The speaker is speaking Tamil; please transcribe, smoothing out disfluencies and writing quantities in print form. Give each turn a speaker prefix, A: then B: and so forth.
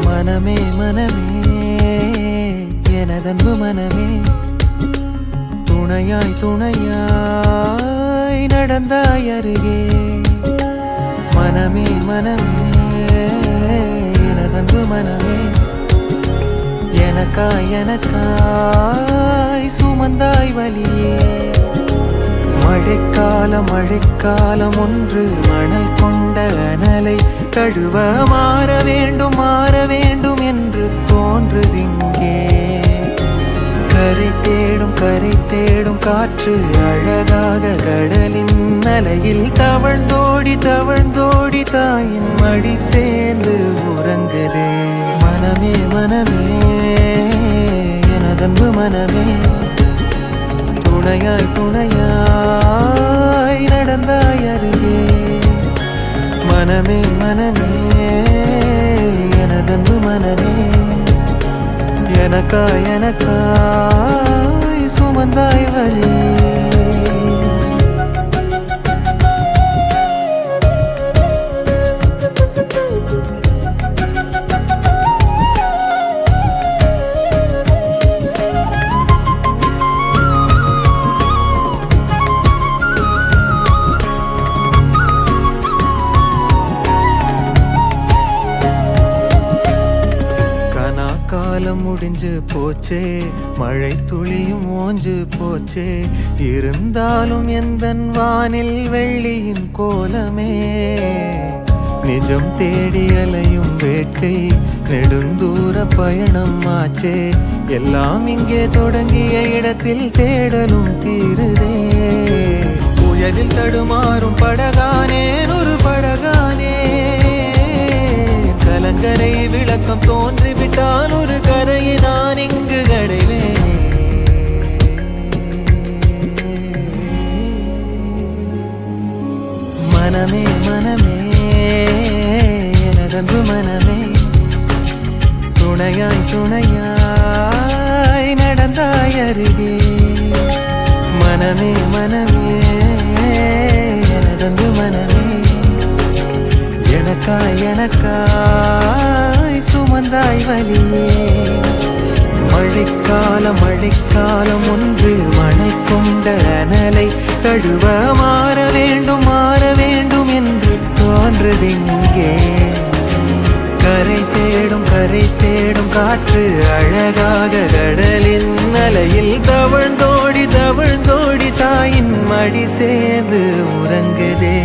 A: மனமே மனமே எனதன்பு மனமே, துணையாய் துணையாய் நடந்தாய் அருகே. மனமே மனமே எனதன்பு மனமே, எனக்காய் எனக்காய் சுமந்தாய் வலியே. மழைக்காலம் மழைக்காலம் ஒன்று மணல் கொண்ட அனலை தழுவ மாற வேண்டும் என்று தோன்றுதிங்கே. கரை தேடும் காற்று அழகாக கடலின் அலையில் தவழ்ந்தோடி தாயின் மடி சேர்ந்து உறங்குதே. மனமே மனமே எனதன்பு மனமே, துணையாய் துணையாய் நடந்தாய் அருகே. மனமே மனமே எனதன்பு மனமே, எனக்காய் எனக்காய் சுமந்தாய் வலி. காலம் முடிஞ்சு போச்சே, மழை துளியும் ஓஞ்சு போச்சே, இருந்தாலும் எந்தன் வானில் வெள்ளியின் கோலமே. நிஜம் தேடி அலையும் வேட்கை நெடுந்தூர பயணம் ஆச்சே, எல்லாம் இங்கே தொடங்கிய இடத்தில் தேடலும் தீருதே. புயலில் தடுமாறும் படகானேன் ஒரு படகானே, கலங்கரை விளக்கம் தோன்றிவிட்டால் ஒரு கரையை நான் இங்கு கடைவேனே. மனமே மனமே எனதன்பு மனமே, துணையாய் துணையாய் நடந்தாய் அருகே. மனமே மனமே எனதன்பு மனமே, எனக்காய் எனக்காய் சுமந்தாய் வலியே. மழைக்காலம் ஒன்று மணை கொண்ட அனலை தழுவ மாற வேண்டும் என்று தோன்றுதிங்கே. கரை தேடும் காற்று அழகாக கடலின் அலையில் தவழ்ந்தோடி தாயின் மடி சேர்ந்து உறங்குதே.